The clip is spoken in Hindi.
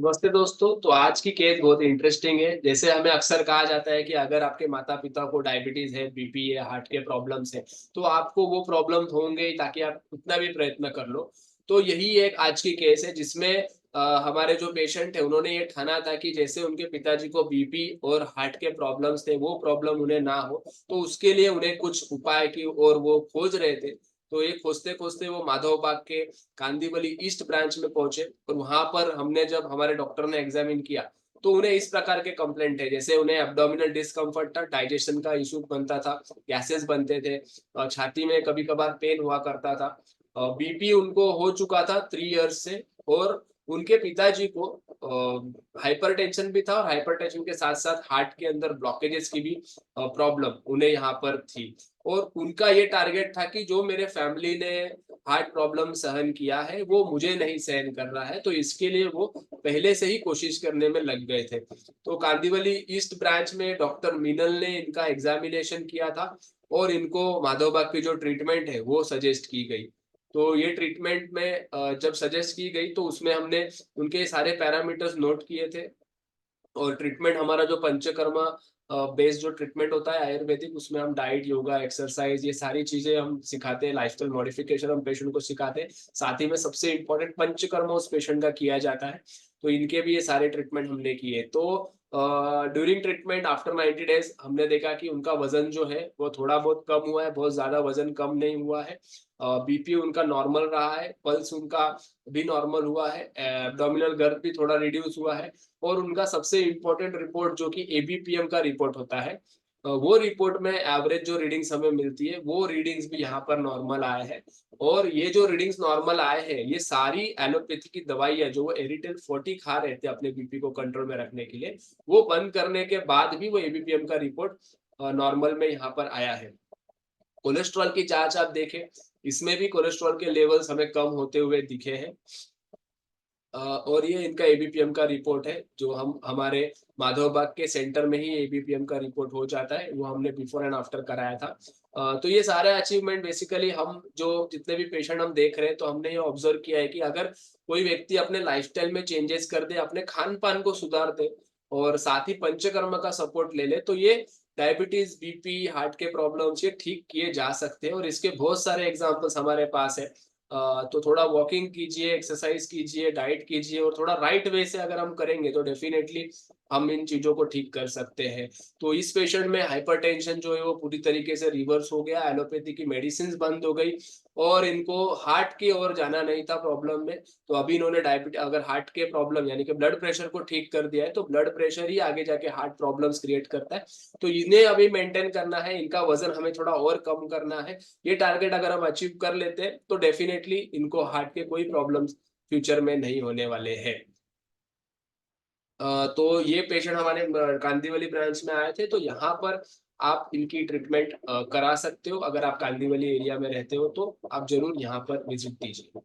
नमस्ते दोस्तों। तो आज की केस बहुत इंटरेस्टिंग है। जैसे हमें अक्सर कहा जाता है कि अगर आपके माता पिता को डायबिटीज है, बीपी है, हार्ट के प्रॉब्लम्स है, तो आपको वो प्रॉब्लम्स होंगे ही, ताकि आप कितना भी प्रयत्न कर लो। तो यही एक आज की केस है जिसमें हमारे जो पेशेंट है उन्होंने ये ठाना था कि जैसे उनके पिताजी को बीपी और हार्ट के प्रॉब्लम्स थे, वो प्रॉब्लम उन्हें ना हो, तो उसके लिए उन्हें कुछ उपाय की और वो खोज रहे थे। तो ये खोजते खोजते वो माधव बाग के कांदीवली ईस्ट ब्रांच में पहुंचे, और वहां पर हमने जब हमारे डॉक्टर ने एग्जामिन किया तो उन्हें इस प्रकार के कंप्लेंट है, जैसे उन्हें एब्डोमिनल डिस्कम्फर्ट था, डाइजेशन का इशू बनता था, गैसेस बनते थे, छाती में कभी कभार पेन हुआ करता था, बीपी उनको हो चुका था 3 इयर्स से, और उनके पिताजी को हाइपरटेंशन भी था, और हाइपरटेंशन के साथ साथ हार्ट के अंदर ब्लॉकेजेस की भी प्रॉब्लम उन्हें यहाँ पर थी। और उनका ये टारगेट था कि जो मेरे फैमिली ने हार्ट प्रॉब्लम सहन किया है वो मुझे नहीं सहन कर रहा है, तो इसके लिए वो पहले से ही कोशिश करने में लग गए थे। तो कांदिवली ईस्ट ब्रांच में डॉक्टर मीनल ने इनका एग्जामिनेशन किया था, और इनको माधवबाग की जो ट्रीटमेंट है वो सजेस्ट की गई। तो ये ट्रीटमेंट में जब सजेस्ट की गई तो उसमें हमने उनके सारे पैरामीटर्स नोट किए थे। और ट्रीटमेंट हमारा जो पंचकर्मा बेस्ड जो ट्रीटमेंट होता है आयुर्वेदिक, उसमें हम डाइट, योगा, एक्सरसाइज, ये सारी चीजें हम सिखाते हैं, लाइफस्टाइल मॉडिफिकेशन हम पेशेंट को सिखाते हैं। साथ ही में सबसे इम्पोर्टेंट पंचकर्मा उस पेशेंट का किया जाता है। तो इनके भी ये सारे ट्रीटमेंट हमने किए। तो ड्यूरिंग ट्रीटमेंट आफ्टर 90 डेज हमने देखा कि उनका वजन जो है वो थोड़ा बहुत कम हुआ है, बहुत ज्यादा वजन कम नहीं हुआ है। बीपी उनका नॉर्मल रहा है, पल्स उनका भी नॉर्मल हुआ है, एब्डोमिनल गर्द भी थोड़ा रिड्यूस हुआ है। और उनका सबसे इम्पोर्टेंट रिपोर्ट जो कि एबीपीएम का रिपोर्ट होता है, वो रिपोर्ट में एवरेज जो रीडिंग्स हमें मिलती है वो रीडिंग्स भी यहाँ पर नॉर्मल आए हैं। और ये जो रीडिंग्स नॉर्मल आए हैं ये सारी एलोपैथी की दवाई है जो वो एरिटेल 40 खा रहे थे अपने बीपी को कंट्रोल में रखने के लिए, वो बंद करने के बाद भी वो एबीपीएम का रिपोर्ट नॉर्मल में यहाँ पर आया है। कोलेस्ट्रॉल की जांच आप देखें, इसमें भी कोलेस्ट्रॉल के लेवल्स हमें कम होते हुए दिखे हैं। और ये इनका एबीपीएम का रिपोर्ट है जो हम हमारे माधवबाग के सेंटर में ही एबीपीएम का रिपोर्ट हो जाता है, वो हमने बिफोर एंड आफ्टर कराया था। तो ये सारे अचीवमेंट बेसिकली हम जो जितने भी पेशेंट हम देख रहे हैं, तो हमने ये ऑब्जर्व किया है कि अगर कोई व्यक्ति अपने लाइफस्टाइल में चेंजेस कर दे, अपने खान पान को सुधार दे, और साथ ही पंचकर्म का सपोर्ट ले ले, तो ये डायबिटीज, बीपी, हार्ट के प्रॉब्लम्स ये ठीक किए जा सकते हैं। और इसके बहुत सारे एग्जांपल्स हमारे पास है। तो थोड़ा वॉकिंग कीजिए, एक्सरसाइज कीजिए, डाइट कीजिए, और थोड़ा राइट वे से अगर हम करेंगे तो डेफिनेटली हम इन चीजों को ठीक कर सकते हैं। तो इस पेशेंट में हाइपरटेंशन जो है वो पूरी तरीके से रिवर्स हो गया, एलोपैथी की मेडिसिन बंद हो गई, और इनको हार्ट की ओर जाना नहीं था प्रॉब्लम में। तो अभी इन्होंने डायबिटीज, अगर हार्ट के प्रॉब्लम यानी कि ब्लड प्रेशर को ठीक कर दिया है, तो ब्लड प्रेशर ही आगे जाके हार्ट प्रॉब्लम्स क्रिएट करता है। तो इन्हें अभी मेंटेन करना है, इनका वजन हमें थोड़ा और कम करना है। ये टारगेट अगर हम अचीव कर लेते हैं तो डेफिनेटली इनको हार्ट के कोई प्रॉब्लम्स फ्यूचर में नहीं होने वाले हैं। तो ये पेशेंट हमारे कांदीवली ब्रांच में आए थे, तो यहाँ पर आप इनकी ट्रीटमेंट करा सकते हो। अगर आप कांदीवली एरिया में रहते हो तो आप जरूर यहाँ पर विजिट कीजिए।